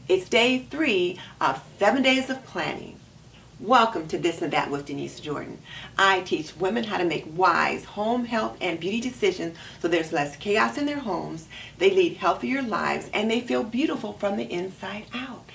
It's day 3 of 7 days of planning. Welcome to This and That with Denise Jordan. I teach women how to make wise home, health, and beauty decisions so there's less chaos in their homes, they lead healthier lives, and they feel beautiful from the inside out.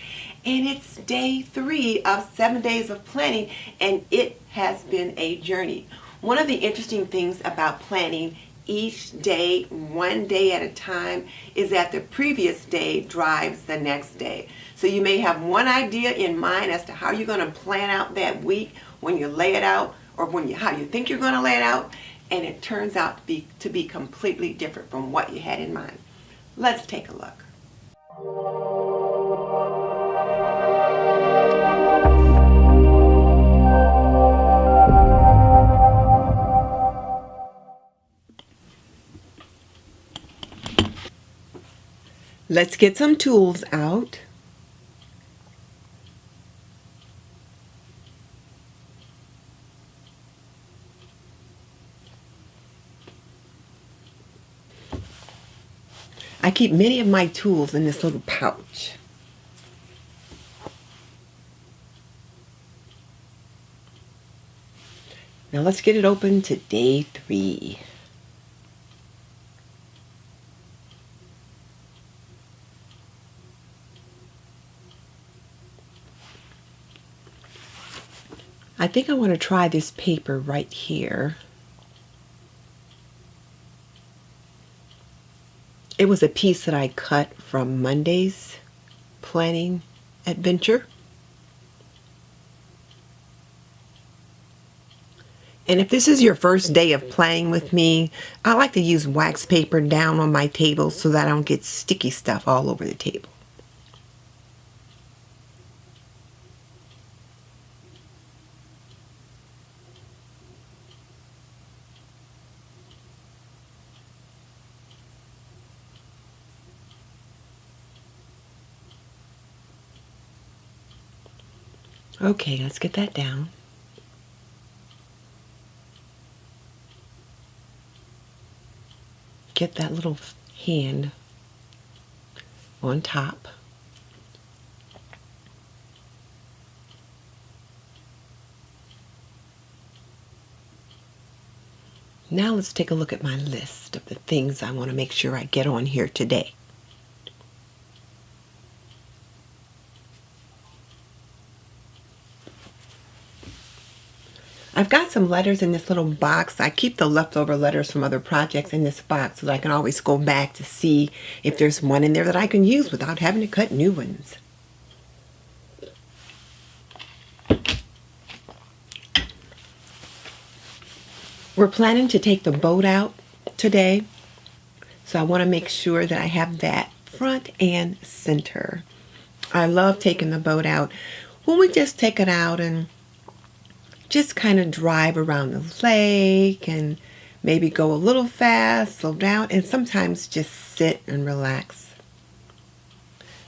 And it's day 3 of 7 days of planning, and it has been a journey. One of the interesting things about planning each day, one day at a time, is that the previous day drives the next day. So you may have one idea in mind as to how you're going to plan out that week when you lay it out, or how you think you're going to lay it out, and it turns out to be completely different from what you had in mind. Let's take a look. Let's get some tools out. I keep many of my tools in this little pouch. Now let's get it open to day 3. I think I want to try this paper right here. It was a piece that I cut from Monday's planning adventure. And if this is your first day of playing with me, I like to use wax paper down on my table so that I don't get sticky stuff all over the table. Okay, let's get that down. Get that little hand on top. Now let's take a look at my list of the things I want to make sure I get on here today. I've got some letters in this little box. I keep the leftover letters from other projects in this box so that I can always go back to see if there's one in there that I can use without having to cut new ones. We're planning to take the boat out today, so I want to make sure that I have that front and center. I love taking the boat out when we just take it out and just kind of drive around the lake and maybe go a little fast, slow down, and sometimes just sit and relax.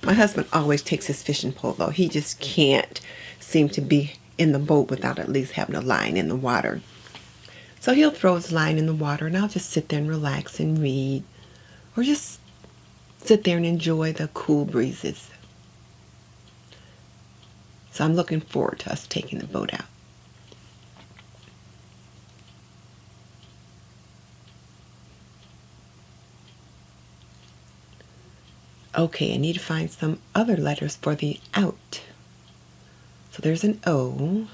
My husband always takes his fishing pole, though. He just can't seem to be in the boat without at least having a line in the water. So he'll throw his line in the water, and I'll just sit there and relax and read, or just sit there and enjoy the cool breezes. So I'm looking forward to us taking the boat out. Okay, I need to find some other letters for the out. So there's an O.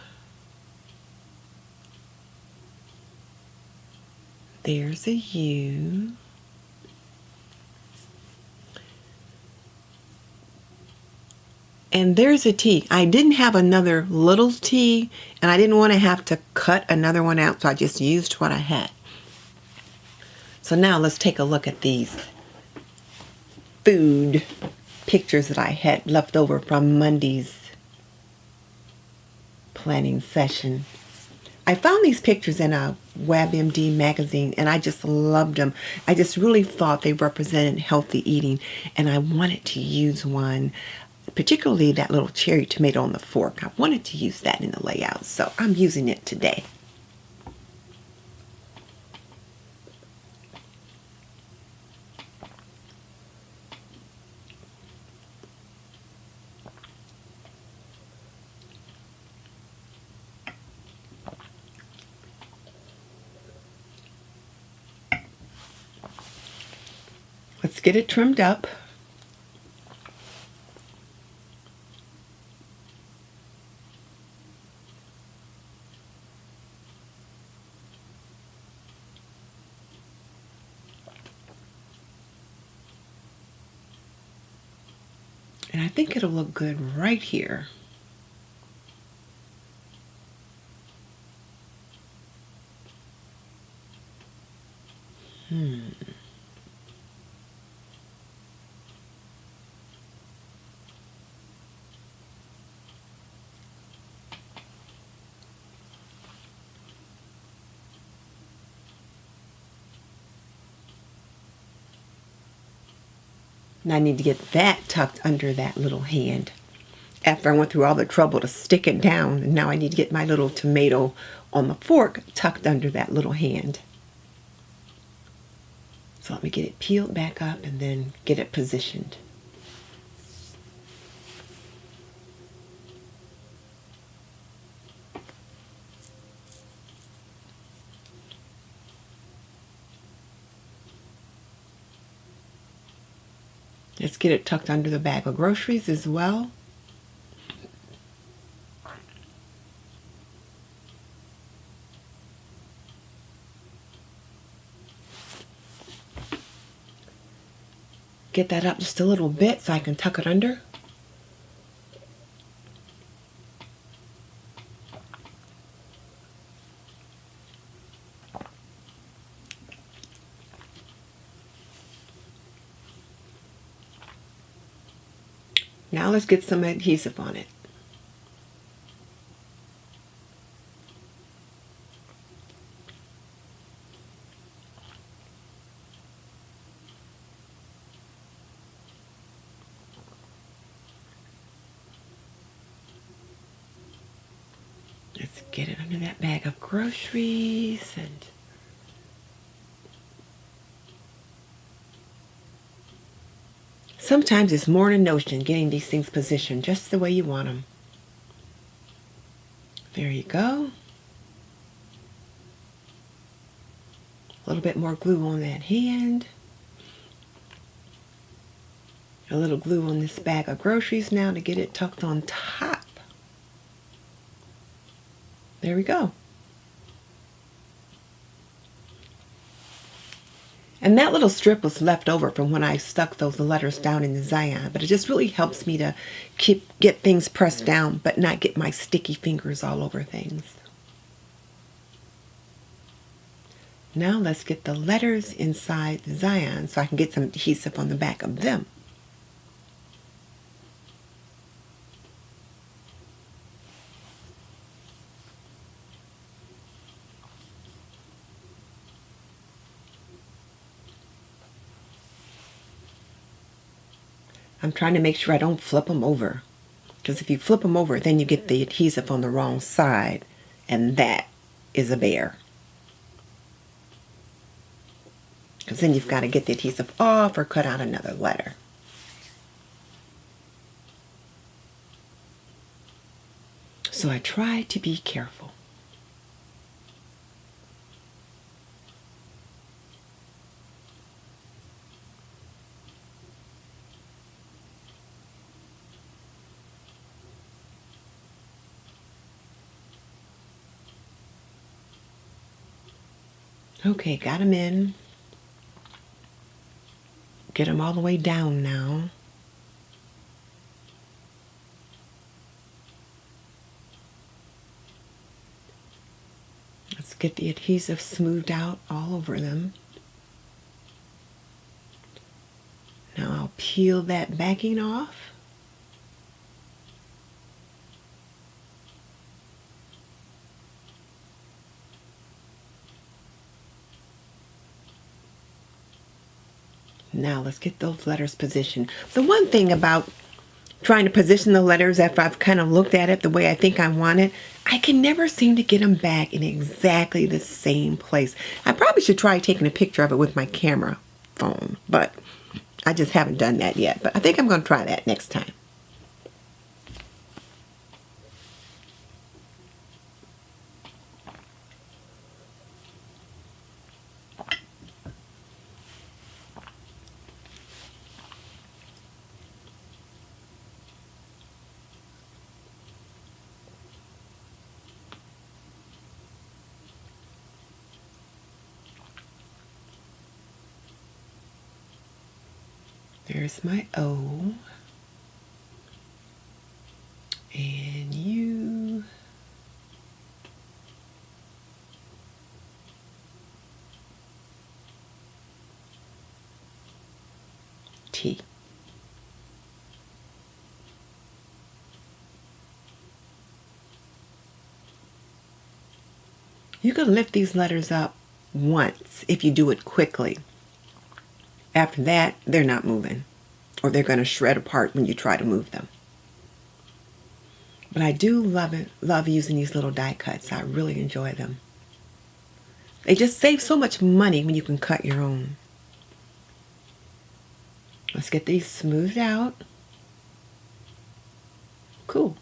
There's a U. And there's a T. I didn't have another little T, and I didn't want to have to cut another one out, so I just used what I had. So now let's take a look at these food pictures that I had left over from Monday's planning session. I found these pictures in a WebMD magazine, and I just loved them. I just really thought they represented healthy eating, and I wanted to use one, particularly that little cherry tomato on the fork. I wanted to use that in the layout, so I'm using it today. Let's get it trimmed up. And I think it'll look good right here. And I need to get that tucked under that little hand. After I went through all the trouble to stick it down, and now I need to get my little tomato on the fork tucked under that little hand. So let me get it peeled back up and then get it positioned. Let's get it tucked under the bag of groceries as well. Get that up just a little bit so I can tuck it under. Now let's get some adhesive on it. Let's get it under that bag of groceries and sometimes it's more than a notion getting these things positioned just the way you want them. There you go. A little bit more glue on that hand. A little glue on this bag of groceries now to get it tucked on top. There we go. And that little strip was left over from when I stuck those letters down in the Zion, but it just really helps me to get things pressed down, but not get my sticky fingers all over things. Now let's get the letters inside the Zion so I can get some adhesive on the back of them. I'm trying to make sure I don't flip them over, because if you flip them over, then you get the adhesive on the wrong side, and that is a bear. Because then you've got to get the adhesive off or cut out another letter. So I try to be careful. Okay, got them in. Get them all the way down now. Let's get the adhesive smoothed out all over them. Now I'll peel that backing off. Now let's get those letters positioned. The one thing about trying to position the letters after I've kind of looked at it the way I think I want it, I can never seem to get them back in exactly the same place. I probably should try taking a picture of it with my camera phone, but I just haven't done that yet. But I think I'm going to try that next time. There's my O. And U. T. You can lift these letters up once if you do it quickly. After that, they're not moving, or they're going to shred apart when you try to move them. But I do love using these little die cuts. I really enjoy them. They just save so much money when you can cut your own. Let's get these smoothed out. Cool.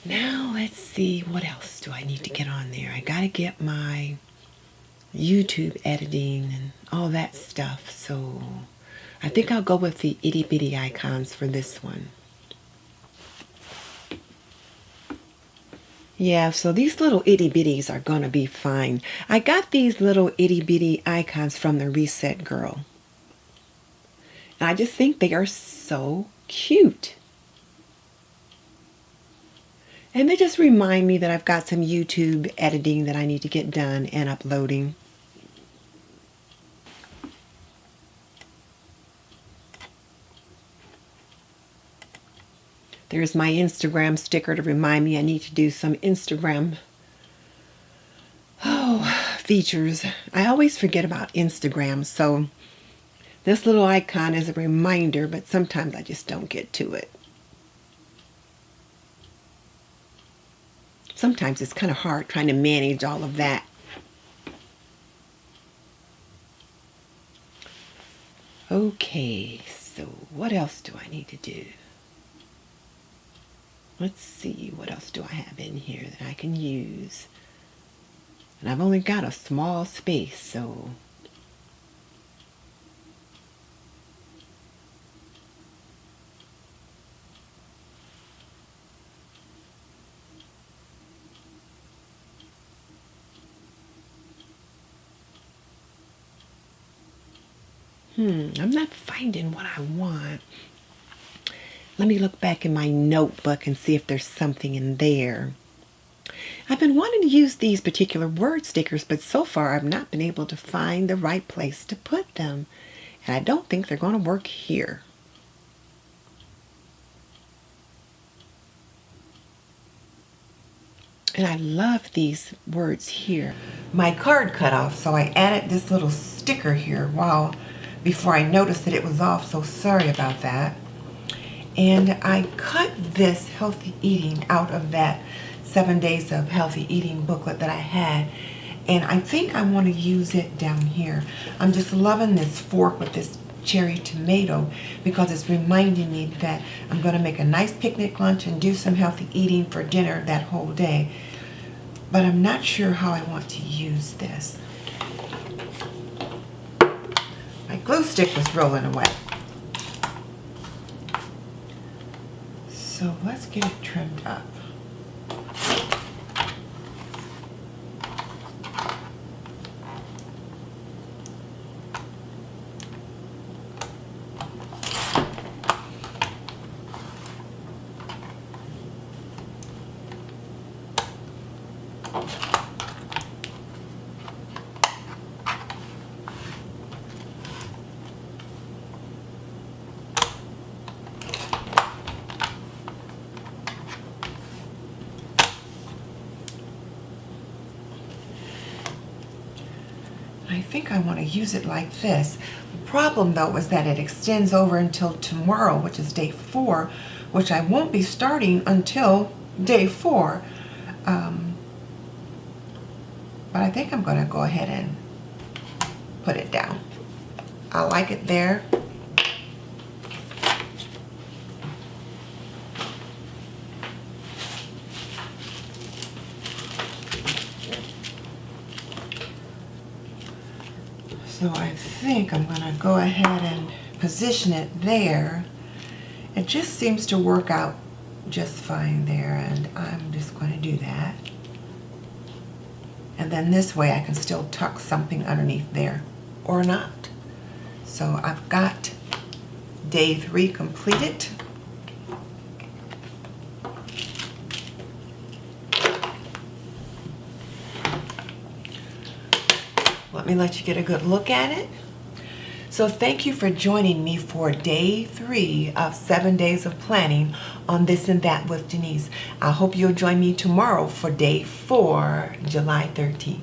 Now let's see, what else do I need to get on there? I gotta get my YouTube editing and all that stuff. So I think I'll go with the itty bitty icons for this one. Yeah, so these little itty bitties are gonna be fine. I got these little itty bitty icons from the Reset Girl. And I just think they are so cute. And they just remind me that I've got some YouTube editing that I need to get done and uploading. There's my Instagram sticker to remind me I need to do some Instagram features. I always forget about Instagram, so this little icon is a reminder, but sometimes I just don't get to it. Sometimes it's kind of hard trying to manage all of that. Okay, so what else do I need to do? Let's see, what else do I have in here that I can use? And I've only got a small space, so... I'm not finding what I want. Let me look back in my notebook and see if there's something in there. I've been wanting to use these particular word stickers, but so far I've not been able to find the right place to put them. And I don't think they're going to work here. And I love these words here. My card cut off, so I added this little sticker here before I noticed that it was off, so sorry about that. And I cut this healthy eating out of that 7 Days of Healthy Eating booklet that I had. And I think I want to use it down here. I'm just loving this fork with this cherry tomato because it's reminding me that I'm going to make a nice picnic lunch and do some healthy eating for dinner that whole day. But I'm not sure how I want to use this. My glue stick was rolling away. So let's get it trimmed up. I think I want to use it like this. The problem though is that it extends over until tomorrow, which is day 4, which I won't be starting until day 4. But I think I'm going to go ahead and put it down. I like it there. So I think I'm going to go ahead and position it there. It just seems to work out just fine there, and I'm just going to do that. And then this way I can still tuck something underneath there or not. So I've got day 3 completed. Let me let you get a good look at it. So thank you for joining me for day 3 of 7 days of planning on This and That with Denise. I hope you'll join me tomorrow for day 4, July 13th.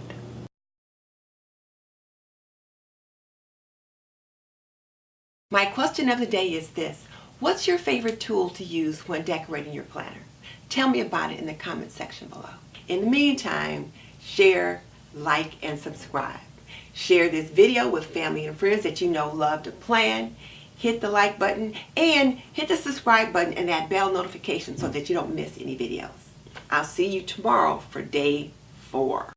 My question of the day is this: what's your favorite tool to use when decorating your planner? Tell me about it in the comment section below. In the meantime, share, like, and subscribe. Share this video with family and friends that you know love to plan. Hit the like button and hit the subscribe button and that bell notification so that you don't miss any videos. I'll see you tomorrow for day 4.